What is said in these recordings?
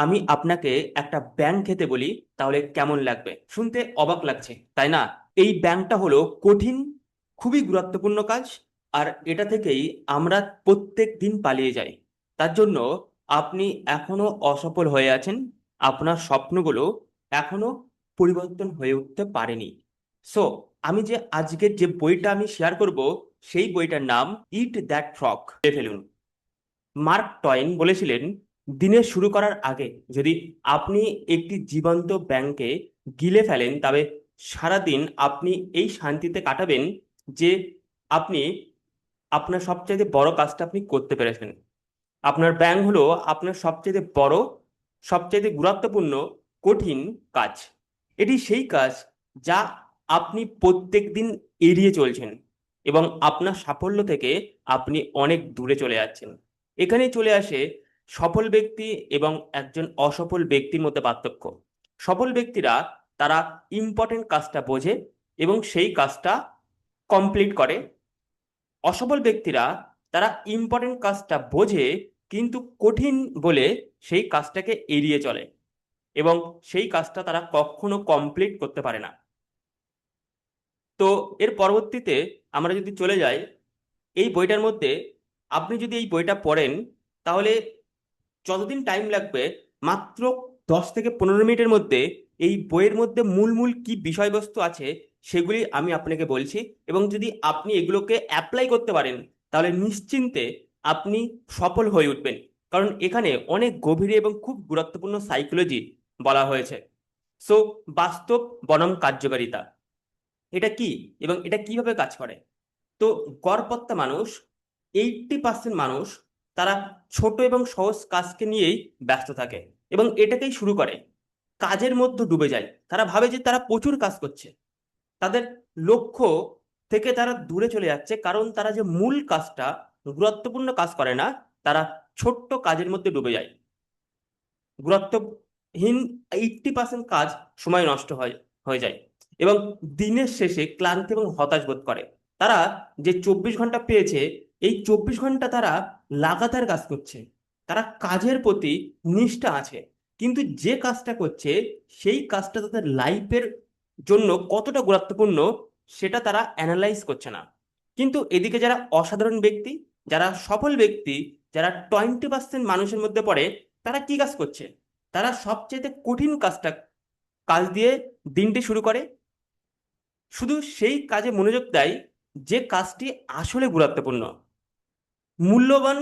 আমি আপনাকে একটা ব্যাঙ খেতে বলি, তাহলে কেমন লাগবে? শুনতে অবাক লাগছে, তাই না? এই ব্যাঙটা হলো কঠিন, খুবই গুরুত্বপূর্ণ কাজ। আর এটা থেকেই আমরা প্রত্যেক দিন পালিয়ে যাই। তার জন্য আপনি এখনো অসফল হয়ে আছেন। আপনার স্বপ্নগুলো এখনো পরিবর্তন হয়ে উঠতে পারেনি। সো আমি যে আজকের যে বইটা আমি শেয়ার করব, সেই বইটার নাম ইট দ্যাট ফ্রগ, ফেলুন। মার্ক টয়েন বলেছিলেন, দিনের শুরু করার আগে যদি আপনি একটি জীবন্ত ব্যাঙকে গিলে ফেলেন, তবে সারাদিন আপনি এই শান্তিতে কাটাবেন যে আপনি আপনার সবচেয়ে বড় কাজটা আপনি করতে পেরেছেন। আপনার ব্যাঙ হলো আপনার সবচেয়ে বড়, সবচেয়ে গুরুত্বপূর্ণ, কঠিন কাজ। এটি সেই কাজ যা আপনি প্রত্যেক দিন এড়িয়ে চলছেন, এবং আপনার সাফল্য থেকে আপনি অনেক দূরে চলে যাচ্ছেন। এখানেই চলে আসে সফল ব্যক্তি এবং একজন অসফল ব্যক্তির মধ্যে পার্থক্য। সফল ব্যক্তিরা তারা ইম্পর্টেন্ট কাজটা বোঝে এবং সেই কাজটা কমপ্লিট করে। অসফল ব্যক্তিরা তারা ইম্পর্টেন্ট কাজটা বোঝে, কিন্তু কঠিন বলে সেই কাজটাকে এড়িয়ে চলে, এবং সেই কাজটা তারা কখনো কমপ্লিট করতে পারে না। তো এর পরবর্তীতে আমরা যদি চলে যাই এই বইটার মধ্যে, আপনি যদি এই বইটা পড়েন, তাহলে যতদিন টাইম লাগবে, মাত্র 10 থেকে 15 মিনিটের মধ্যে এই বইয়ের মধ্যে মূল মূল কি বিষয়বস্তু আছে সেগুলি আমি আপনাকে বলছি। এবং যদি আপনি এগুলোকে অ্যাপ্লাই করতে পারেন, তাহলে নিশ্চিন্তে আপনি সফল হয়ে উঠবেন। কারণ এখানে অনেক গভীরে এবং খুব গুরুত্বপূর্ণ সাইকোলজি বলা হয়েছে। সো বাস্তব বনাম কার্যকারিতা, এটা কি এবং এটা কিভাবে কাজ করে? তো গড়পড়তা মানুষ, 80% মানুষ, তারা ছোট এবং সহজ কাজকে নিয়েই ব্যস্ত থাকে এবং এটাকেই শুরু করে, কাজের মধ্যে ডুবে যায়। তারা ভাবে যে তারা প্রচুর কাজ করছে, তাদের লক্ষ্য থেকে তারা দূরে চলে যাচ্ছে, কারণ তারা যে মূল কাজটা, গুরুত্বপূর্ণ কাজ করে না। তারা ছোট্ট কাজের মধ্যে ডুবে যায়। গুরুত্বহীন 80% কাজ সময় নষ্ট হয় হয়ে যায়, এবং দিনের শেষে ক্লান্তি এবং হতাশ বোধ করে। তারা যে 24 ঘন্টা পেয়েছে, এই 24 ঘন্টা তারা লাগাতার কাজ করছে, তারা কাজের প্রতি নিষ্ঠা আছে, কিন্তু যে কাজটা করছে সেই কাজটা তাদের লাইফের জন্য কতটা গুরুত্বপূর্ণ সেটা তারা অ্যানালাইজ করছে না। কিন্তু এদিকে যারা অসাধারণ ব্যক্তি, যারা সফল ব্যক্তি, যারা 20% মানুষের মধ্যে পড়ে, তারা কি কাজ করছে? তারা সবচেয়ে কঠিন কাজ দিয়ে দিনটি শুরু করে, শুধু সেই কাজে মনোযোগ দেয় যে কাজটি আসলে গুরুত্বপূর্ণ। মূল্যবান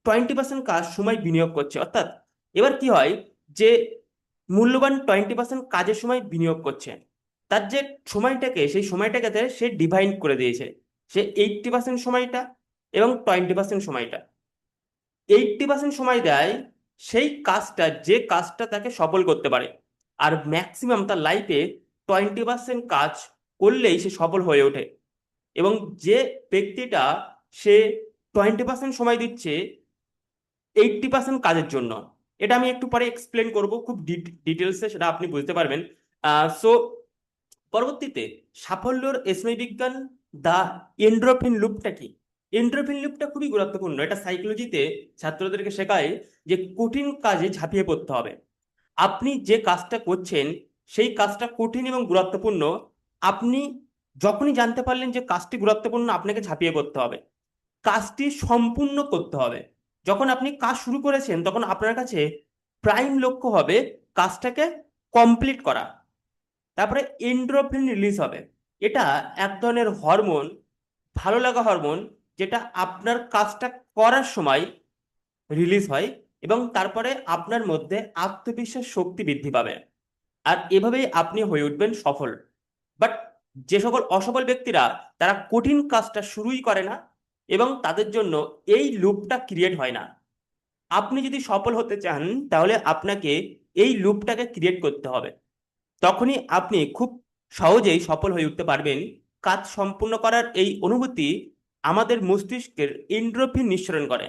20% কাজ সময় বিনিয়োগ করছে। অর্থাৎ এবার কি হয়, যে মূল্যবান 20% কাজের সময় বিনিয়োগ করছে, তার যে সময়টাকে, সেই সময়টাকে সে ডিভাইড করে দিয়েছে। সে 80% সময়টা এবং 20% সময়টা, 80% সময় দেয় সেই কাজটা, যে কাজটা তাকে সফল করতে পারে। আর ম্যাক্সিমাম তার লাইফে 20% কাজ করলেই সে সফল হয়ে ওঠে। এবং যে ব্যক্তিটা সে 20% সময় দিচ্ছে 80% কাজের জন্য, এটা আমি একটু পরে এক্সপ্লেন করব খুব ডিটেলসে, সেটা আপনি বুঝতে পারবেন। সো পরবর্তীতে সাফল্যর স্নায়ু বিজ্ঞান, দা এন্ডোরফিন লুপটা কি? এন্ডোরফিন লুপটা খুবই গুরুত্বপূর্ণ। এটা সাইকোলজিতে ছাত্রদেরকে শেখায় যে কঠিন কাজে ঝাঁপিয়ে পড়তে হবে। আপনি যে কাজটা করছেন সেই কাজটা কঠিন এবং গুরুত্বপূর্ণ। আপনি যখনই জানতে পারলেন যে কাজটি গুরুত্বপূর্ণ, আপনাকে ঝাঁপিয়ে পড়তে হবে, কাজটি সম্পূর্ণ করতে হবে। যখন আপনি কাজ শুরু করেছেন, তখন আপনার কাছে প্রাইম লক্ষ্য হবে কাজটাকে কমপ্লিট করা। তারপরে এন্ডোরফিন রিলিজ হবে। এটা এক ধরনের হরমোন, ভালো লাগা হরমোন, যেটা আপনার কাজটা করার সময় রিলিজ হয়, এবং তারপরে আপনার মধ্যে আত্মবিশ্বাস, শক্তি বৃদ্ধি পাবে। আর এভাবেই আপনি হয়ে উঠবেন সফল। বাট যে সকল অসফল ব্যক্তিরা, তারা কঠিন কাজটা শুরুই করে না, এবং তাদের জন্য এই লুপটা ক্রিয়েট হয় না। আপনি যদি সফল হতে চান, তাহলে আপনাকে এই লুপটাকে ক্রিয়েট করতে হবে। তখনই আপনি খুব সহজেই সফল হয়ে উঠতে পারবেন। কাজ সম্পূর্ণ করার এই অনুভূতি আমাদের মস্তিষ্কের এন্ডোরফিন নিঃসরণ করে।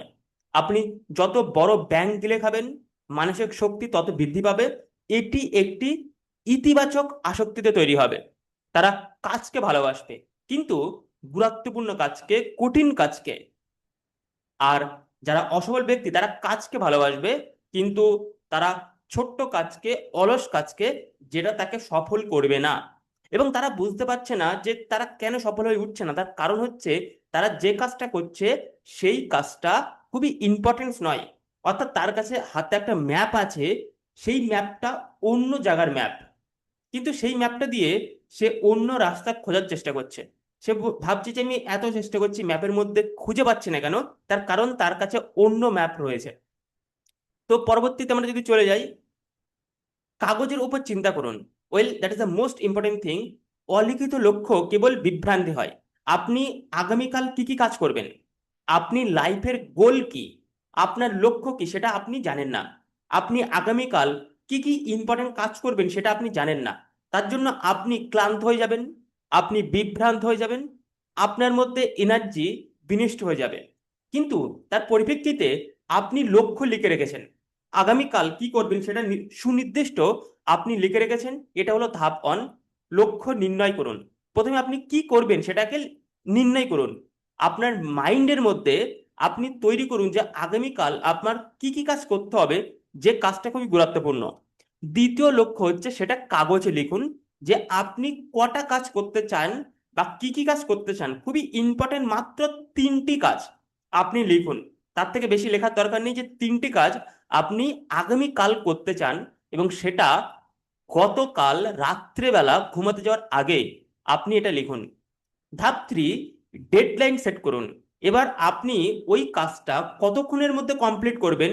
আপনি যত বড় ব্যাঙ গিলে খাবেন, মানসিক শক্তি তত বৃদ্ধি পাবে। এটি একটি ইতিবাচক আসক্তিতে তৈরি হবে। তারা কাজকে ভালোবাসবে, কিন্তু গুরুত্বপূর্ণ কাজকে, কঠিন কাজকে। আর যারা অসফল ব্যক্তি, তারা কাজকে ভালোবাসবে, কিন্তু তারা ছোট্ট কাজকে, অলস কাজকে, যেটা তাকে সফল করবে না। এবং তারা বুঝতে পারছে না যে তারা কেন সফল হয়ে উঠছে না। তার কারণ হচ্ছে তারা যে কাজটা করছে সেই কাজটা খুবই ইম্পর্টেন্স নয়। অর্থাৎ তার কাছে হাতে একটা ম্যাপ আছে, সেই ম্যাপটা অন্য জায়গার ম্যাপ, কিন্তু সেই ম্যাপটা দিয়ে সে অন্য রাস্তা খোঁজার চেষ্টা করছে। সে ভাবছে যে আমি এত চেষ্টা করছি, ম্যাপের মধ্যে খুঁজে পাচ্ছি না কেন? তার কারণ তার কাছে অন্য ম্যাপ রয়েছে। তো পরবর্তীতে আমরা যদি চলে যাই, কাগজের উপর চিন্তা করুন। Well, that is the most important thing. অলিখিত লক্ষ্য কেবল বিভ্রান্তি হয়। আপনি আগামীকাল কি কি কাজ করবেন, আপনি লাইফের গোল কি, আপনার লক্ষ্য কি, সেটা আপনি জানেন না। আপনি আগামীকাল কি কি ইম্পর্টেন্ট কাজ করবেন সেটা আপনি জানেন না। তার জন্য আপনি ক্লান্ত হয়ে যাবেন, আপনি বিভ্রান্ত হয়ে যাবেন, আপনার মধ্যে এনার্জি বিনষ্ট হয়ে যাবে। কিন্তু তার পরিপ্রেক্ষিতে আপনি লক্ষ্য লিখে রেখেছেন, আগামীকাল কি করবেন সেটা সুনির্দিষ্ট আপনি লিখে রেখেছেন। এটা হলো ধাপ অন। লক্ষ্য নির্ণয় করুন। প্রথমে আপনি কি করবেন সেটাকে নির্ণয় করুন। আপনার মাইন্ডের মধ্যে আপনি তৈরি করুন যে আগামীকাল আপনার কি কি কাজ করতে হবে, যে কাজটা খুবই গুরুত্বপূর্ণ। দ্বিতীয় লক্ষ্য হচ্ছে সেটা কাগজে লিখুন, যে আপনি কটা কাজ করতে চান বা কি কি কাজ করতে চান। খুবই ইম্পর্টেন্ট, মাত্র 3টি কাজ আপনি লিখুন। তার থেকে বেশি লেখার দরকার নেই। যে 3টি কাজ আপনি আগামীকাল করতে চান, এবং সেটা গতকাল রাত্রেবেলা ঘুমাতে যাওয়ার আগে আপনি এটা লিখুন। ধাপ 3, ডেডলাইন সেট করুন। এবার আপনি ওই কাজটা কতক্ষণের মধ্যে কমপ্লিট করবেন,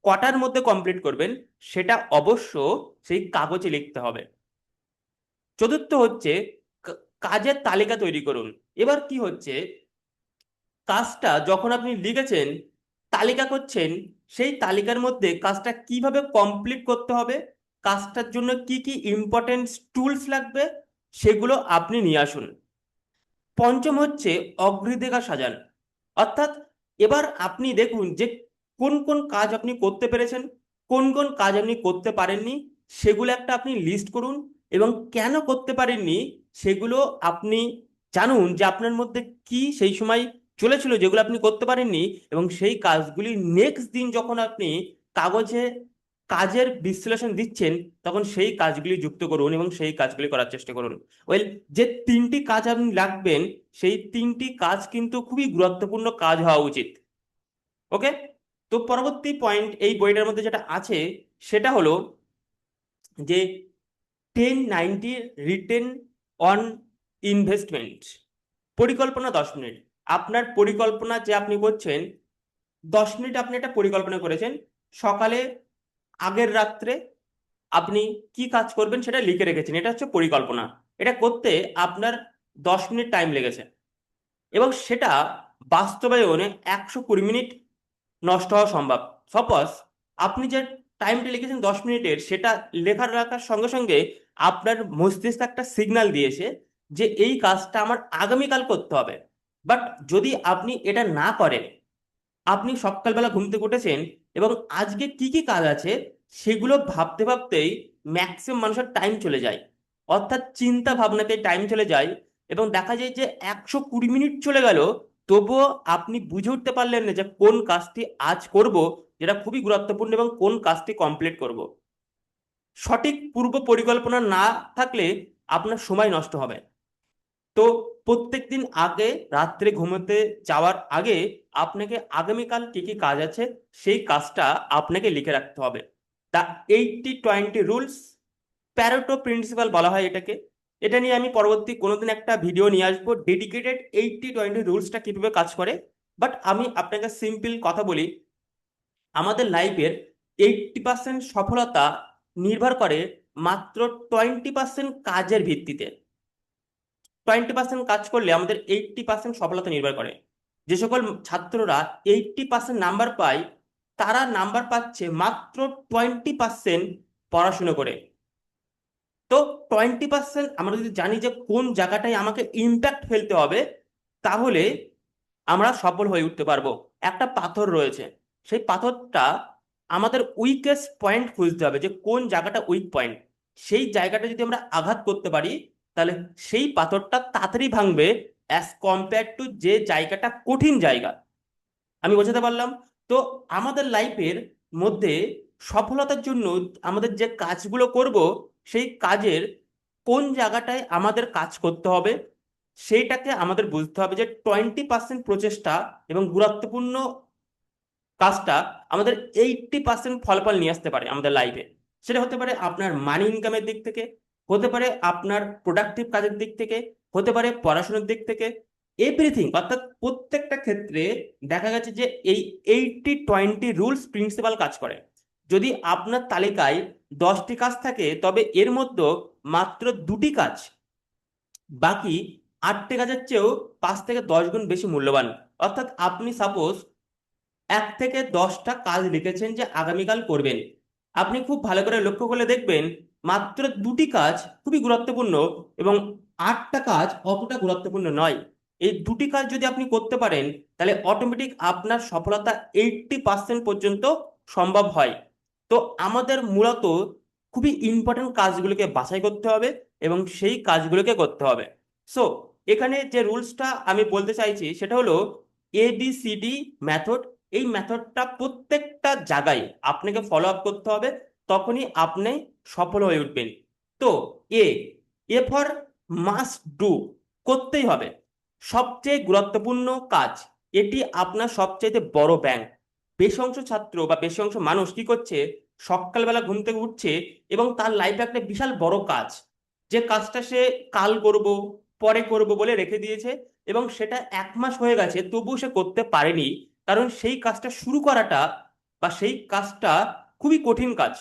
কটার মধ্যে কমপ্লিট করবেন, সেটা অবশ্য সেই কাগজে লিখতে হবে। চতুর্থ হচ্ছে কাজের তালিকা তৈরি করুন। এবার কি হচ্ছে, কাজটা যখন আপনি লিখেছেন, তালিকা করছেন, সেই তালিকার মধ্যে কাজটা কিভাবে কমপ্লিট করতে হবে, কাজটার জন্য কি কি ইম্পর্টেন্ট টুলস লাগবে, সেগুলো আপনি নিয়ে আসুন। পঞ্চম হচ্ছে অগ্রাধিকার সাজান। অর্থাৎ এবার আপনি দেখুন যে কোন কোন কাজ আপনি করতে পেরেছেন, কোন কোন কাজ আপনি করতে পারেননি, সেগুলো একটা আপনি লিস্ট করুন। এবং কেন করতে পারেননি সেগুলো আপনি জানুন, যে আপনার মধ্যে কি সেই সময় চলেছিল যেগুলো আপনি করতে পারেননি। এবং সেই কাজগুলি নেক্সট দিন যখন আপনি কাগজে কাজের বিশ্লেষণ দিচ্ছেন, তখন সেই কাজগুলি যুক্ত করুন এবং সেই কাজগুলি করার চেষ্টা করুন। ওয়েল, যে 3টি কাজ আপনি রাখবেন, সেই 3টি কাজ কিন্তু খুবই গুরুত্বপূর্ণ কাজ হওয়া উচিত। ওকে। তো পরবর্তী পয়েন্ট এই বইটার মধ্যে যেটা আছে সেটা হলো যে 10-90 রিটেন অন ইনভেস্টমেন্ট। পরিকল্পনা 10 মিনিট। আপনার পরিকল্পনা যে আপনি করছেন, 10 মিনিট আপনি একটা পরিকল্পনা করেছেন, সকালে আগের রাত্রে আপনি কি কাজ করবেন সেটা লিখে রেখেছেন, এটা হচ্ছে পরিকল্পনা। এটা করতে আপনার 10 মিনিট টাইম লেগেছে, এবং সেটা বাস্তবায়নে 120 মিনিট নষ্ট হওয়া সম্ভব। সাপোজ আপনি যে টাইমটা লিখেছেন 10 মিনিটের, সেটা লেখার রাখার সঙ্গে সঙ্গে আপনার মস্তিষ্ক একটা সিগন্যাল দিয়েছে যে এই কাজটা আমার আগামীকাল করতে হবে। বাট যদি আপনি এটা না করেন, আপনি সকালবেলা ঘুম থেকে উঠেছেন এবং আজকে কি কি কাজ আছে সেগুলো ভাবতে ভাবতেই ম্যাক্সিমাম মানুষের টাইম চলে যায়। অর্থাৎ চিন্তা ভাবনাতে টাইম চলে যায়, এবং দেখা যায় যে 120 মিনিট চলে গেল, তবুও আপনি বুঝে উঠতে পারলেন না যে কোন কাজটি আজ করব, যেটা খুবই গুরুত্বপূর্ণ, এবং কোন কাজটি কমপ্লিট করব। সঠিক পূর্ব পরিকল্পনা না থাকলে আপনার সময় নষ্ট হবে। তো প্রত্যেকদিন আগে, রাত্রে ঘুমোতে যাওয়ার আগে আপনাকে আগামীকাল কি কি কাজ আছে সেই কাজটা আপনাকে লিখে রাখতে হবে। তা 80-20 রুলস, প্যারেটো প্রিন্সিপাল বলা হয় এটাকে। এটা নিয়ে আমি পরবর্তী কোনোদিন একটা ভিডিও নিয়ে আসবো, ডেডিকেটেড 80-20 রুলসটা কিভাবে কাজ করে। বাট আমি আপনাকে সিম্পল কথা বলি, আমাদের লাইফের 80% সফলতা নির্ভর করে মাত্র 20% কাজের ভিত্তিতে। 20% কাজ করলে আমাদের 80% সফলতা নির্ভর করে। যে সকল ছাত্ররা 80% নাম্বার পায়, তারা নাম্বার পাচ্ছে মাত্র 20% পড়াশুনো করে। তো 20% আমরা যদি জানি যে কোন জায়গাটায় আমাকে ইম্প্যাক্ট ফেলতে হবে, তাহলে আমরা সফল হয়ে উঠতে পারবো। একটা পাথর রয়েছে, সেই পাথরটা আমাদের উইকেস্ট পয়েন্ট খুঁজতে হবে, যে কোন জায়গাটা উইক পয়েন্ট। সেই জায়গাটা যদি আমরা আঘাত করতে পারি, তাহলে সেই পাথরটা তাড়াতাড়ি ভাঙবে অ্যাজ কম্পেয়ার টু যে জায়গাটা কঠিন জায়গা। আমি বোঝাতে পারলাম? তো আমাদের লাইফের মধ্যে সফলতার জন্য আমাদের যে কাজগুলো করব সেই কাজের কোন জায়গাটায় আমাদের কাজ করতে হবে সেইটাকে আমাদের বুঝতে হবে, যে 20% প্রচেষ্টা এবং গুরুত্বপূর্ণ কাজটা আমাদের 80% ফলাফল নিয়ে আসতে পারে আমাদের লাইফে। সেটা হতে পারে আপনার মানি ইনকামের দিক থেকে, হতে পারে আপনার প্রোডাক্টিভ কাজের দিক থেকে, হতে পারে পড়াশোনার দিক থেকে, এভরিথিং। অর্থাৎ প্রত্যেকটা ক্ষেত্রে দেখা গেছে যে এই 80-20 রুলস প্রিন্সিপাল কাজ করে। যদি আপনার তালিকায় 10টি কাজ থাকে, তবে এর মধ্যে মাত্র 2টি কাজ বাকি 8টি কাজের চেয়েও 5 থেকে 10 গুণ বেশি মূল্যবান। অর্থাৎ আপনি সাপোজ 1 থেকে 10টা কাজ লিখেছেন যে আগামীকাল করবেন, আপনি খুব ভালো করে লক্ষ্য করলে দেখবেন মাত্র 2টি কাজ খুবই গুরুত্বপূর্ণ এবং 8টা কাজ অতটা গুরুত্বপূর্ণ নয়। এই 2টি কাজ যদি আপনি করতে পারেন, তাহলে অটোমেটিক আপনার সফলতা 80% পর্যন্ত সম্ভব হয়। তো আমাদের মূলত খুবই ইম্পর্টেন্ট কাজগুলোকে বাছাই করতে হবে এবং সেই কাজগুলোকে করতে হবে। সো এখানে যে রুলসটা আমি বলতে চাইছি সেটা হলো ABCD মেথড। এই মেথডটা প্রত্যেকটা জায়গায় আপনাকে ফলো আপ করতে হবে, তখনই আপনি সফল হয়ে উঠবেন। তো এ এ ফর মাস্ট ডু, করতেই হবে। সবচেয়ে গুরুত্বপূর্ণ কাজ, এটি আপনার সবচেয়ে বড় ব্যাংক। বেশি অংশ ছাত্র বা বেশি অংশ মানুষ কি করছে, সকালবেলা ঘুম থেকে উঠছে এবং তার লাইফে একটা বিশাল বড় কাজ, যে কাজটা সে কাল করব, পরে করব বলে রেখে দিয়েছে এবং সেটা 1 মাস হয়ে গেছে তবুও সে করতে পারেনি। কারণ সেই কাজটা শুরু করাটা বা সেই কাজটা খুবই কঠিন কাজ,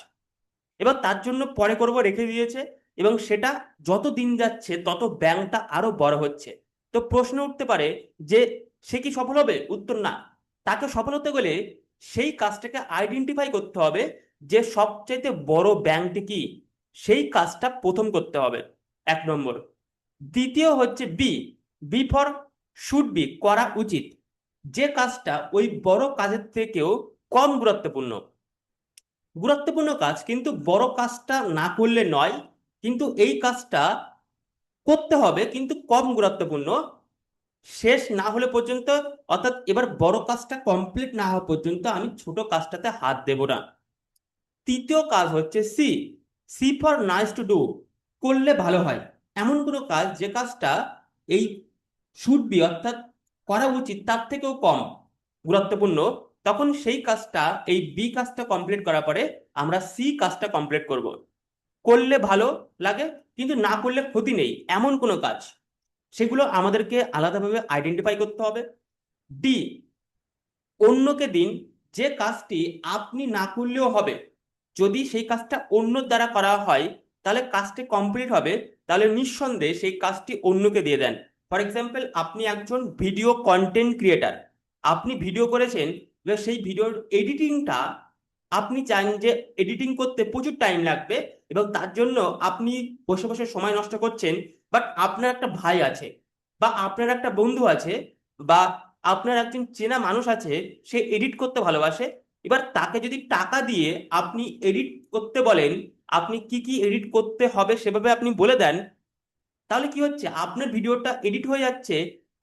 এবার তার জন্য পরে করব রেখে দিয়েছে এবং সেটা যত দিন যাচ্ছে তত ব্যাংকটা আরো বড় হচ্ছে। তো প্রশ্ন উঠতে পারে যে সে কি সফল হবে? উত্তর না। তাকে সফল হতে গেলে সেই কাজটাকে আইডেন্টিফাই করতে হবে যে সবচাইতে বড় ব্যাংকটি কি, সেই কাজটা প্রথম করতে হবে, 1 নম্বর। দ্বিতীয় হচ্ছে B, B for should be, করা উচিত। যে কাজটা ওই বড় কাজের থেকেও কম গুরুত্বপূর্ণ, গুরুত্বপূর্ণ কাজ কিন্তু বড় কাজটা না করলে নয়, কিন্তু এই কাজটা করতে হবে কিন্তু কম গুরুত্বপূর্ণ, শেষ না হলে পর্যন্ত। অর্থাৎ এবার বড় কাজটা কমপ্লিট না হওয়া পর্যন্ত আমি ছোট কাজটাতে হাত দেব না। তৃতীয় কাজ হচ্ছে C, C for nice to do, করলে ভালো হয়। এমন কোনো কাজ যে কাজটা এই শুড বি অর্থাৎ করা উচিত তার থেকেও কম গুরুত্বপূর্ণ, তখন সেই কাজটা, এই বি কাজটা কমপ্লিট করার পরে আমরা সি কাজটা কমপ্লিট করব। করলে ভালো লাগে কিন্তু না করলে ক্ষতি নেই এমন কোনো কাজ, সেগুলো আমাদেরকে আলাদাভাবে আইডেন্টিফাই করতে হবে। ডি, অন্যকে দিন যে কাজটি আপনি না করলেও হবে। যদি সেই কাজটা অন্যর দ্বারা করা হয় তাহলে কাজটি কমপ্লিট হবে, তাহলে নিঃসন্দেহে সেই কাজটি অন্যকে দিয়ে দেন। ফর এক্সাম্পল, আপনি একজন ভিডিও কন্টেন্ট ক্রিয়েটার, আপনি ভিডিও করেছেন, এবার সেই ভিডিওর এডিটিংটা আপনি চান যে এডিটিং করতে প্রচুর টাইম লাগবে এবং তার জন্য আপনি বসে বসে সময় নষ্ট করছেন। বাট আপনার একটা ভাই আছে বা আপনার একটা বন্ধু আছে বা আপনার একজন চেনা মানুষ আছে, সে এডিট করতে ভালোবাসে। এবার তাকে যদি টাকা দিয়ে আপনি এডিট করতে বলেন, আপনি কি কি এডিট করতে হবে সেভাবে আপনি বলে দেন, তাহলে কি হচ্ছে, আপনার ভিডিওটা এডিট হয়ে যাচ্ছে,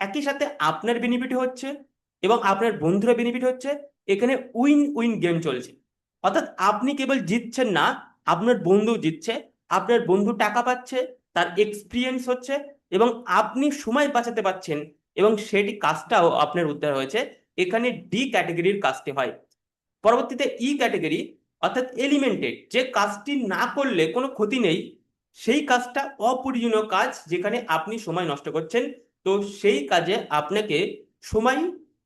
একই সাথে আপনার বেনিফিট হচ্ছে এবং আপনার বন্ধুরা বেনিফিট হচ্ছে। এখানে উইন উইন গেম চলছে। অর্থাৎ আপনি কেবল জিতছেন না, আপনার বন্ধু জিতছে, আপনার বন্ধু টাকা পাচ্ছে, তার এক্সপিরিয়েন্স হচ্ছে এবং আপনি সময় বাঁচাতে পারছেন এবং সেটি কাজটাও আপনার উদ্ধার হয়েছে। এখানে ডি ক্যাটাগরির কাজটি হয়। পরবর্তীতে ই ক্যাটাগরি অর্থাৎ এলিমেন্টেড, যে কাজটি না করলে কোনো ক্ষতি নেই, সেই কাজটা অপ্রয়োজনীয় কাজ যেখানে আপনি সময় নষ্ট করছেন। তো সেই কাজে আপনাকে সময়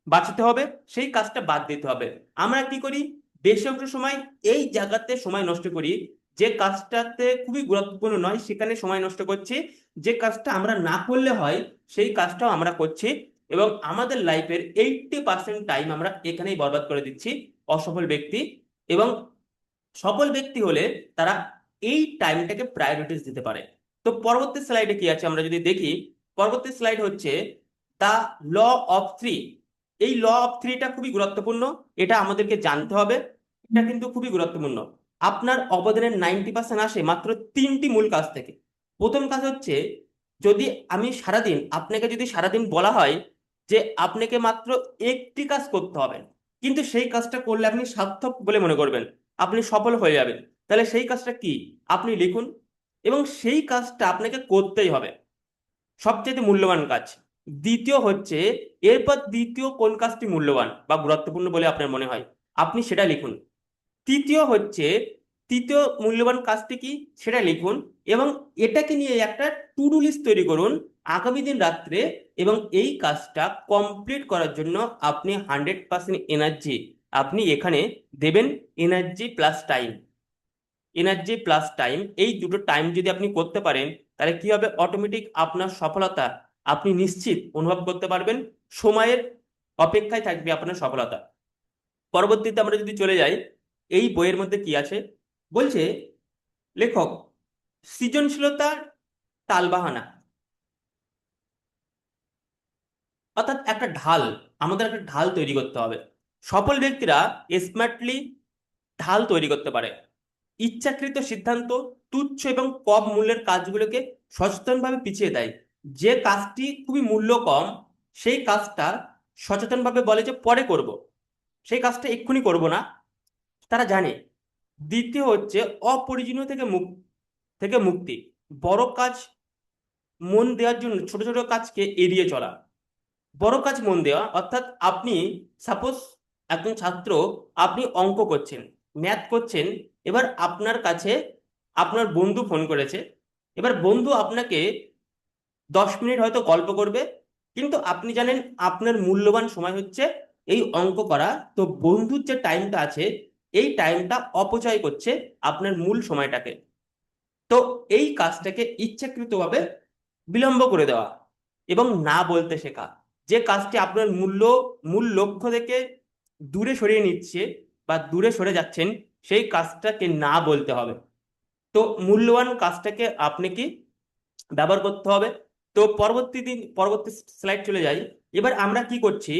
বাঁচাতে হবে, সেই কাজটা বাদ দিতে হবে। আমরা কি করি, বেশি অংশ সময় এই জায়গাতে সময় নষ্ট করি, যে কাজটাতে খুবই গুরুত্বপূর্ণ নয় সেখানে সময় নষ্ট করছি, যে কাজটা আমরা না করলে হয় সেই কাজটাও আমরা করছি এবং আমাদের লাইফের 80% টাইম আমরা এখানেই বরবাদ করে দিচ্ছি। অসফল ব্যক্তি এবং সফল ব্যক্তি হলে তারা এই টাইমটাকে প্রায়োরিটিস দিতে পারে। তো পরবর্তী স্লাইডে কি আছে আমরা যদি দেখি, পরবর্তী স্লাইড হচ্ছে দা ল অফ থ্রি। এই ল অফ থ্রিটা খুবই গুরুত্বপূর্ণ, এটা আমাদেরকে জানতে হবে, এটা কিন্তু খুবই গুরুত্বপূর্ণ। আপনার অবদানের 90% আসে মাত্র 3টি মূল কাজ থেকে। প্রথম কাজ হচ্ছে, যদি আমি সারাদিন, আপনাকে যদি সারাদিন বলা হয় যে আপনাকে মাত্র একটি কাজ করতে হবে, কিন্তু সেই কাজটা করলে আপনি সার্থক বলে মনে করবেন, আপনি সফল হয়ে যাবেন। তাহলে সেই কাজটা কি আপনি লিখুন, এবং সেই কাজটা আপনাকে করতেই হবে, সবচেয়ে মূল্যবান কাজ। দ্বিতীয় হচ্ছে, এরপর দ্বিতীয় কোন কাজটি মূল্যবান বা গুরুত্বপূর্ণ বলে আপনার মনে হয় আপনি সেটা লিখুন। তৃতীয় হচ্ছে, তৃতীয় মূল্যবান কাজটি কি সেটা লিখুন, এবং এটাকে নিয়ে একটা টু ডু লিস্ট তৈরি করুন আগামী দিন রাত্রে। এবং এই কাজটা কমপ্লিট করার জন্য আপনি 100% এনার্জি আপনি এখানে দেবেন। Energy plus time, energy plus time, এই দুটো টাইম যদি আপনি করতে পারেন, তাহলে কি হবে, অটোমেটিক আপনার সফলতা আপনি নিশ্চিত অনুভব করতে পারবেন। সময়ের অপেক্ষায় থাকবে আপনার সফলতা। পরবর্তীতে আমরা যদি চলে যাই, এই বইয়ের মধ্যে কি আছে বলছে লেখক, সৃজনশীলতার টালবাহানা, অর্থাৎ একটা ঢাল, আমাদের একটা ঢাল তৈরি করতে হবে। সফল ব্যক্তিরা স্মার্টলি ঢাল তৈরি করতে পারে। ইচ্ছাকৃত সিদ্ধান্ত তুচ্ছ এবং কম মূল্যের কাজগুলোকে সচেতনভাবে পিছিয়ে দেয়। যে কাজটি খুবই মূল্য কম, সেই কাজটা সচেতনভাবে বলে যে পরে করব, সেই কাজটা এক্ষুনি করব না, তারা জানে। দ্বিতীয় হচ্ছে অপরিজনীয় থেকে মুক্তি, বড় কাজ মন দেওয়ার জন্য ছোট ছোট কাজকে এড়িয়ে চলা। বড় কাজ মন দেওয়া অর্থাৎ আপনি সাপোজ একজন ছাত্র, আপনি অঙ্ক করছেন, ম্যাথ করছেন, এবার আপনার কাছে আপনার বন্ধু ফোন করেছে। এবার বন্ধু আপনাকে 10 মিনিট হয়তো গল্প করবে, কিন্তু আপনি জানেন আপনার মূল্যবান সময় হচ্ছে এই অঙ্ক করা, তো বন্ধুর যে টাইমটা আছে এই টাইমটা অপচয় করছে আপনার মূল সময়টাকে। তো এই কাজটাকে ইচ্ছাকৃতভাবে বিলম্ব করে দেওয়া এবং না বলতে শেখা, যে কাজটি আপনার মূল লক্ষ্য থেকে দূরে সরিয়ে নিচ্ছে বা দূরে সরে যাচ্ছেন, সেই কাজটাকে না বলতে হবে। তো মূল্যবান কাজটাকে আপনি কি ব্যবহার করতে হবে। তো পরবর্তী স্লাইড চলে যাই। এবার আমরা কি করছি,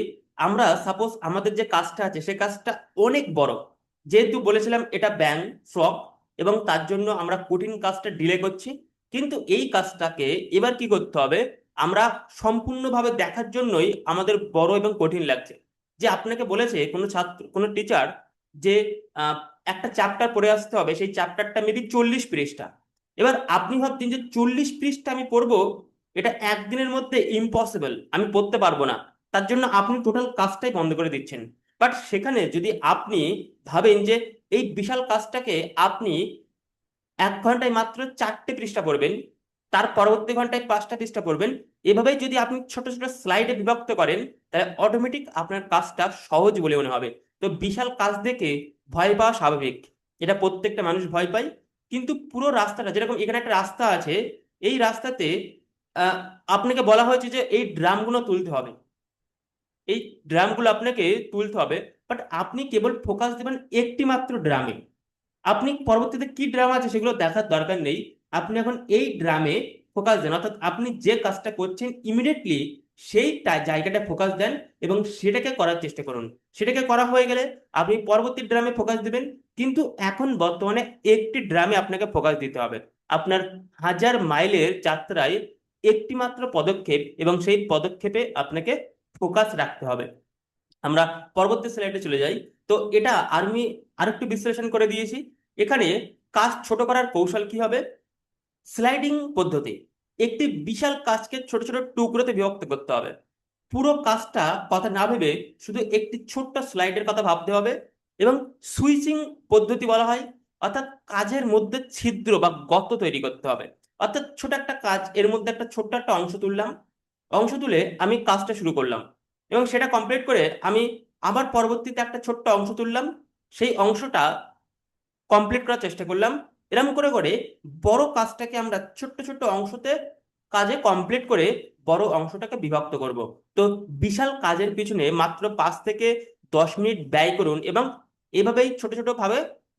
আমরা সাপোজ আমাদের যে কাজটা আছে সেই কাজটা অনেক বড়, যেহেতু বলেছিলাম এটা ব্যাংক ফ্রক, এবং তার জন্য আমরা কঠিন কাজটা ডিলে করছি। কিন্তু এই কাজটাকে এবার কি করতে হবে, আমরা সম্পূর্ণভাবে দেখার জন্যই আমাদের বড় এবং কঠিন লাগছে। যে আপনাকে বলেছে কোনো ছাত্র, কোনো টিচার, যে আহ, একটা চ্যাপ্টার পড়ে আসতে হবে, সেই চ্যাপ্টারটা মেবি 40 পৃষ্ঠা। এবার আপনি ভাবছেন যে 40 পৃষ্ঠা আমি পড়বো, এটা একদিনের মধ্যে ইম্পসিবল, আমি পড়তে পারবো না। তার জন্য আপনি টোটাল কাজটাই বন্ধ করে দিচ্ছেন। বাট সেখানে যদি আপনি ভাবেন যে এই বিশাল কাজটাকে আপনি 1 ঘন্টায় মাত্র 4টে পৃষ্ঠা পড়বেন, তার পরবর্তী ঘন্টায় 5টা পৃষ্ঠা পড়বেন, এভাবেই যদি আপনি ছোট ছোট স্লাইডে বিভক্ত করেন, তাহলে অটোমেটিক আপনার কাজটা সহজ বলে মনে হবে। তো বিশাল কাজ দেখে ভয় পাওয়া স্বাভাবিক, এটা প্রত্যেকটা মানুষ ভয় পায়। কিন্তু পুরো রাস্তাটা, যেরকম এখানে একটা রাস্তা আছে, এই রাস্তাতে আহ, আপনাকে বলা হয়েছে যে এই ড্রামগুলো তুলতে হবে, এই ড্রামগুলো আপনাকে তুলতে হবে। বাট আপনি কেবল ফোকাস দেবেন একটি মাত্র ড্রামে, আপনি পরবর্তীতে কি ড্রামা আছে সেগুলো দেখার দরকার নেই। আপনি এখন এই ড্রামে ফোকাস দেন, অর্থাৎ আপনি যে কাজটা করছেন ইমিডিয়েটলি সেই জায়গাটা ফোকাস দেন এবং সেটাকে করার চেষ্টা করুন। সেটাকে করা হয়ে গেলে আপনি পরবর্তী ড্রামে ফোকাস দিবেন। কিন্তু এখন বর্তমানে একটি ড্রামে আপনাকে ফোকাস দিতে হবে। আপনার 1000 মাইলের যাত্রায় একটি মাত্র পদক্ষেপ, এবং সেই পদক্ষেপে আপনাকে ফোকাস রাখতে হবে। আমরা পরবর্তী স্লাইডে চলে যাই। তো এটা আমি আরেকটু বিশ্লেষণ করে দিয়েছি। এখানে কাজ ছোট করার কৌশল কি হবে, স্লাইডিং পদ্ধতি। একটি বিশাল কাজকে ছোট ছোট টুকরোতে বিভক্ত করতে হবে। পুরো কাজটা কথা না ভেবে শুধু একটি ছোট্ট স্লাইডের কথা ভাবতে হবে। এবং সুইচিং পদ্ধতি বলা হয়, অর্থাৎ কাজের মধ্যে ছিদ্র বা গর্ত তৈরি করতে হবে। অর্থাৎ ছোট একটা কাজ, এর মধ্যে একটা ছোট্ট একটা অংশ তুললাম, অংশ তুলে আমি কাজটা শুরু করলাম, এবং সেটা কমপ্লিট করে আমি আবার পরবর্তীতে একটা ছোট্ট অংশ তুললাম, সেই অংশটা কমপ্লিট করার চেষ্টা করলাম। এরকম করে করে বড় কাজটাকে আমরা ছোট্ট ছোট্ট অংশতে কাজে কমপ্লিট করে বড় অংশটাকে বিভক্ত করব। তো বিশাল কাজের পিছনে মাত্র 5 থেকে 10 মিনিট ব্যয় করুন, এবং এভাবেই ছোট ছোট ভাবে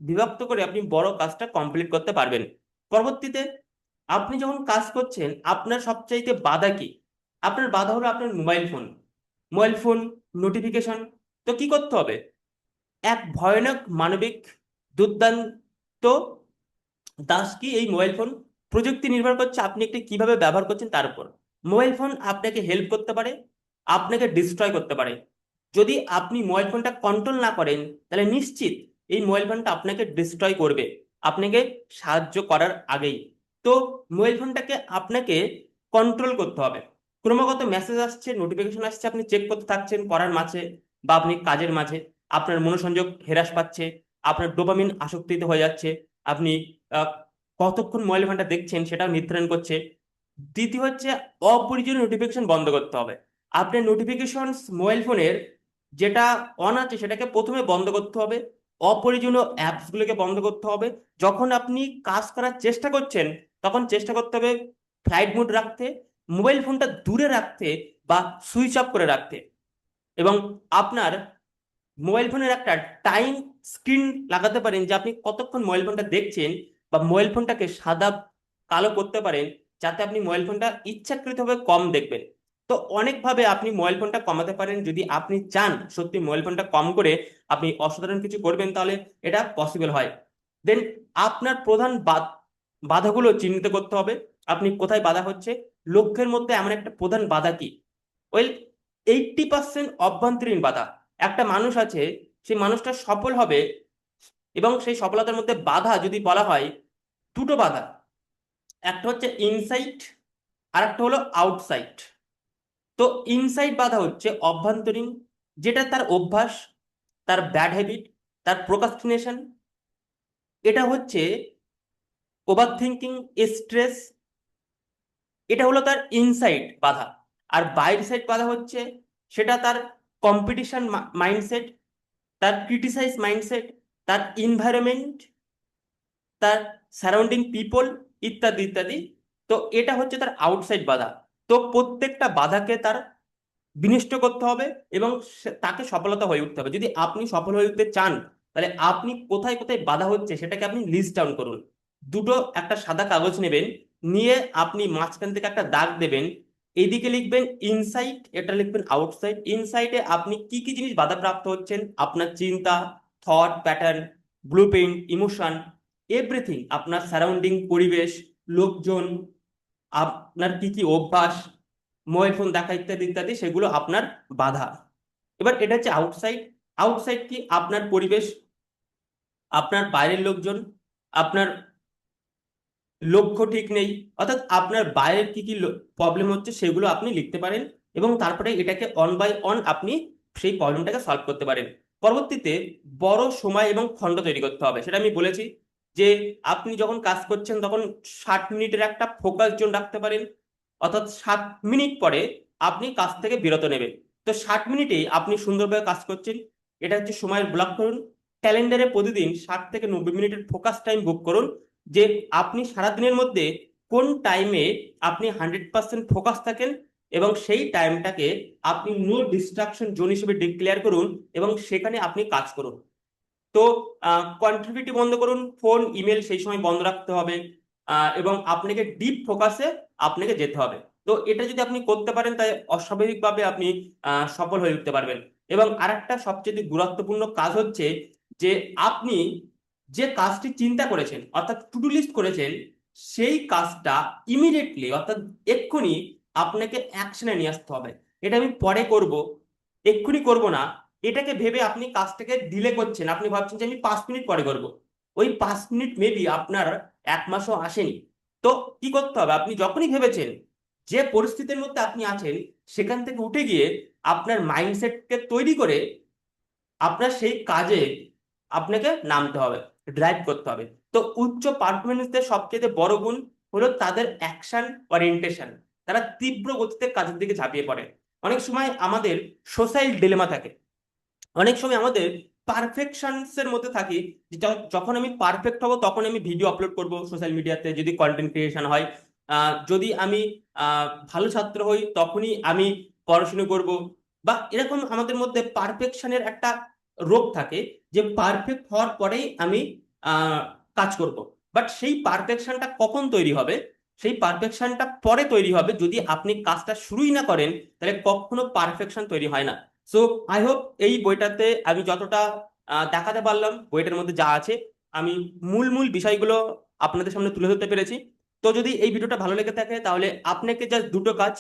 বিভক্ত করে আপনি বড় কাজটা কমপ্লিট করতে পারবেন। পরবর্তীতে আপনি যখন কাজ করছেন, আপনার সবচাইতে বাধা কি, আপনার বাধা হলো আপনার মোবাইল ফোন নোটিফিকেশন। তো কি করতে হবে, এক ভয়ানক মানবিক দুর্দান্ত দাস কি এই মোবাইল ফোন। প্রযুক্তি নির্ভর করছে আপনি একটি কিভাবে ব্যবহার করছেন তার উপর। মোবাইল ফোন আপনাকে হেল্প করতে পারে, আপনাকে ডিস্ট্রয় করতে পারে। যদি আপনি মোবাইল ফোনটা কন্ট্রোল না করেন, তাহলে নিশ্চিত এই মোবাইল ফোনটা আপনাকে ডিস্ট্রয় করবে আপনাকে সাহায্য করার আগেই। তো মোবাইল ফোনটাকে আপনাকে কন্ট্রোল করতে হবে। ক্রমাগত মেসেজ আসছে, নোটিফিকেশন আসছে, আপনি চেক করতে থাকছেন পড়ার মাঝে বা আপনি কাজের মাঝে, আপনার মনোসংযোগ হ্রাস পাচ্ছে, আপনার ডোপামিন আসক্তিতে হয়ে যাচ্ছে, আপনি আহ, কতক্ষণ মোবাইল ফোনটা দেখছেন সেটাও নির্ধারণ করছে। দ্বিতীয় হচ্ছে অপ্রয়োজনীয় নোটিফিকেশন বন্ধ করতে হবে। আপনার নোটিফিকেশন মোবাইল ফোনের যেটা অন আছে সেটাকে প্রথমে বন্ধ করতে হবে, অপ্রয়োজনীয় অ্যাপস গুলোকে বন্ধ করতে হবে। যখন আপনি কাজ করার চেষ্টা করছেন তখন চেষ্টা করতে হবে ফ্লাইট মোড রাখতে, মোবাইল ফোনটা দূরে রাখতে বা সুইচ অফ করে রাখতে। এবং আপনার মোবাইল ফোনের একটা টাইম স্ক্রিন লাগাতে পারেন যে আপনি কতক্ষণ মোবাইল ফোনটা দেখছেন, বা মোবাইল ফোনটাকে সাদা কালো করতে পারেন যাতে আপনি মোবাইল ফোনটা ইচ্ছাকৃতভাবে কম দেখবেন। তো অনেকভাবে আপনি মোবাইল ফোনটা কমাতে পারেন। যদি আপনি চান সত্যি মোবাইল ফোনটা কম করে আপনি অসাধারণ কিছু করবেন তাহলে এটা পসিবল হয়। দেন আপনার প্রধান বাধাগুলো চিহ্নিত করতে হবে। আপনি কোথায় বাধা হচ্ছে, লক্ষ্যের মধ্যে এমন একটা প্রধান বাধা কি। ওয়েল, 80% অভ্যন্তরীণ বাধা। একটা মানুষ আছে, সেই মানুষটা সফল হবে, এবং সেই সফলতার মধ্যে বাধা যদি বলা হয়, দুটো বাধা, একটা হচ্ছে ইনসাইট আর একটা হলো আউটসাইড। তো ইনসাইড বাধা হচ্ছে অভ্যন্তরীণ, যেটা তার অভ্যাস, তার ব্যাড হ্যাবিট, তার প্রোক্রাস্টিনেশন, এটা হচ্ছে ওভার থিঙ্কিং, স্ট্রেস, এটা হলো তার ইনসাইড বাধা। আর বাইর সাইড বাধা হচ্ছে সেটা তার কম্পিটিশন মাইন্ডসেট, তার ক্রিটিসাইজ মাইন্ডসেট, তার ইনভায়রনমেন্ট, তার সারাউন্ডিং পিপল, ইত্যাদি ইত্যাদি। তো এটা হচ্ছে তার আউটসাইড বাধা। তো প্রত্যেকটা বাধাকে তার বিনষ্ট করতে হবে এবং তাকে সফলতা হয়ে উঠতে হবে। যদি আপনি সফল হয়ে উঠতে চান তাহলে আপনি কোথায় কোথায় বাধা হচ্ছে সেটাকে আপনি লিস্ট ডাউন করুন। দুটো একটা সাদা কাগজ নেবেন, নিয়ে আপনি মাঝখান থেকে একটা দাগ দেবেন, এইদিকে লিখবেন ইনসাইট, এটা লিখবেন আউটসাইড। ইনসাইডে আপনি কি কি জিনিস বাধাপ্রাপ্ত হচ্ছেন, আপনার চিন্তা, thought pattern, blueprint, emotion, everything, আপনার সারাউন্ডিং পরিবেশ, লোকজন, আপনার কি কি অভ্যাস, মোবাইল ফোন দেখা ইত্যাদি ইত্যাদি, সেগুলো আপনার বাধা। এবার এটা হচ্ছে আউটসাইড। আউটসাইড কি, আপনার পরিবেশ, আপনার বাইরের লোকজন, আপনার লক্ষ্য ঠিক নেই, অর্থাৎ আপনার বাইরের কি কি প্রবলেম হচ্ছে সেগুলো আপনি লিখতে পারেন, এবং তারপরে এটাকে অন বাই অন আপনি সেই প্রবলেমটাকে সলভ করতে পারেন। পরবর্তীতে বড় সময় এবং খণ্ড তৈরি করতে হবে। সেটা আমি বলেছি যে আপনি যখন কাজ করছেন তখন 60 মিনিটের একটা ফোকাস জোন রাখতে পারেন, অর্থাৎ 7 মিনিট পরে আপনি কাজ থেকে বিরত নেবেন। তো 60 মিনিটেই আপনি সুন্দরভাবে কাজ করছেন, এটা হচ্ছে সময়ের ব্লক করুন। ক্যালেন্ডারে প্রতিদিন 60 থেকে 90 মিনিটের ফোকাস টাইম বুক করুন, যে আপনি সারাদিনের মধ্যে কোন টাইমে আপনি 100% ফোকাস থাকেন, এবং সেই টাইমটাকে আপনি নো ডিস্ট্রাকশন জোন হিসেবে ডিক্লেয়ার করুন এবং সেখানে আপনি কাজ করুন। তো কন্টিনিউটি বন্ধ করুন, ফোন ইমেল সেই সময় বন্ধ রাখতে হবে, এবং আপনাকে ডিপ ফোকাসে আপনাকে যেতে হবে। তো এটা যদি আপনি করতে পারেন তাই অস্বাভাবিকভাবে আপনি সফল হয়ে উঠতে পারবেন। এবং আরেকটা সবচেয়ে গুরুত্বপূর্ণ কাজ হচ্ছে যে আপনি যে কাজটি চিন্তা করেছেন অর্থাৎ টু ডু লিস্ট করেছেন, সেই কাজটা ইমিডিয়েটলি অর্থাৎ এক্ষুনি আপনাকে অ্যাকশনে নিয়ে আসতে হবে। এটা আমি পরে করব, এক্ষুনি করব না, এটাকে ভেবে আপনি কাজটাকে ডিলে করছেন। আপনি ভাবছেন যে আমি 5 মিনিট পরে করব, ওই 5 মিনিট মেবি আপনার 1 মাসও আসেনি। তো কি করতে হবে, আপনি যখনই ভেবেছেন, যে পরিস্থিতির মধ্যে আপনি আছেন সেখান থেকে উঠে গিয়ে আপনার মাইন্ডসেটকে তৈরি করে আপনার সেই কাজে আপনাকে নামতে হবে, ড্রাইভ করতে হবে। তো উচ্চ পারফরমেন্সদের সবচেয়ে বড় গুণ হলো তাদের অ্যাকশন ওরিয়েন্টেশন। তারা তীব্র গতিতে কাজের দিকে ঝাঁপিয়ে পড়ে। অনেক সময় আমাদের সোশ্যাল ডিলেমা থাকে, অনেক সময় আমাদের পারফেকশনস এর মধ্যে থাকি, যে যখন আমি পারফেক্ট হব তখন আমি ভিডিও আপলোড করব সোশ্যাল মিডিয়াতে, যদি কন্টেন্ট ক্রিয়েশন হয়। যদি আমি ভালো ছাত্র হই তখনই আমি পড়াশুনো করব, বা এরকম আমাদের মধ্যে পারফেকশনের একটা রোগ থাকে, যে পারফেক্ট হওয়ার পরেই আমি আহ, কাজ করব। বাট সেই পারফেকশনটা কখন তৈরি হবে, সেই পারফেকশনটা পরে তৈরি হবে। যদি আপনি কাজটা শুরুই না করেন তাহলে কখনো পারফেকশন তৈরি হয় না। সো আই হোপ এই বইটাতে আমি যতটা দেখাতে পারলাম, বইটার মধ্যে যা আছে, আমি মূল মূল বিষয়গুলো আপনাদের সামনে তুলে ধরতে পেরেছি। তো যদি এই ভিডিওটা ভালো লেগে থাকে তাহলে আপনাকে জাস্ট দুটো কাজ,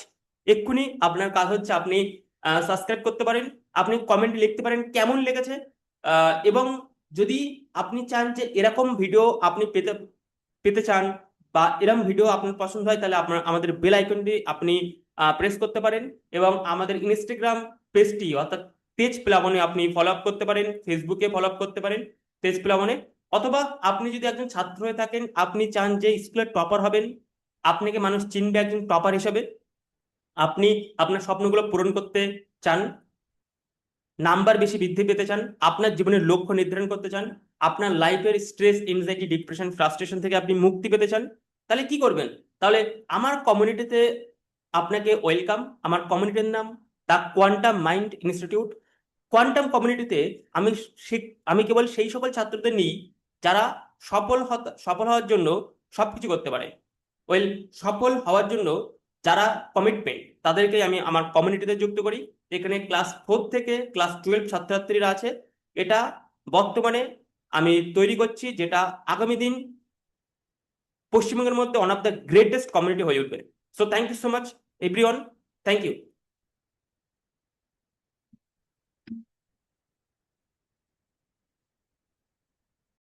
এক্ষুনি আপনার কাজ হচ্ছে আপনি সাবস্ক্রাইব করতে পারেন, আপনি কমেন্ট লিখতে পারেন কেমন লেগেছে, এবং যদি আপনি চান যে এরকম ভিডিও আপনি পেতে পেতে চান বা এরকম ভিডিও আপনার পছন্দ হয়, তাহলে আপনার আমাদের বেল আইকনটি আপনি প্রেস করতে পারেন, এবং আমাদের ইনস্টাগ্রাম পেজটি অর্থাৎ তেজ প্লাবনে আপনি ফলো আপ করতে পারেন, ফেসবুকে ফলো আপ করতে পারেন তেজ প্লাবনে। অথবা আপনি যদি একজন ছাত্র হয়ে থাকেন, আপনি চান যে স্কুলের টপার হবেন, আপনাকে মানুষ চিনবে একজন টপার হিসেবে, আপনি আপনার স্বপ্নগুলো পূরণ করতে চান, নাম্বার বেশি বৃদ্ধি পেতে চান, আপনার জীবনের লক্ষ্য নির্ধারণ করতে চান, আপনার লাইফের স্ট্রেস, এনজাইটি, ডিপ্রেশন, ফ্রাস্ট্রেশন থেকে আপনি মুক্তি পেতে চান, তাহলে কি করবেন? তাহলে আমার কমিউনিটিতে আপনাকে ওয়েলকাম। আমার কমিউনিটির নাম the quantum mind institute. Quantum কমিউনিটিতে আমি আমি কেবল সেই সকল ছাত্রদের নিই যারা সফল হওয়ার জন্য সবকিছু করতে পারে। ওয়েল, সফল হওয়ার জন্য যারা কমিটমেন্ট, তাদেরকে আমি আমার কমিউনিটিতে যুক্ত করি। এখানে ক্লাস 4 থেকে ক্লাস 12 ছাত্রছাত্রীরা আছে। এটা বর্তমানে আমি তৈরি করছি, যেটা আগামী দিন পশ্চিমবঙ্গের মধ্যে one of the greatest community হয়ে উঠবে। So thank you so much everyone. Thank you.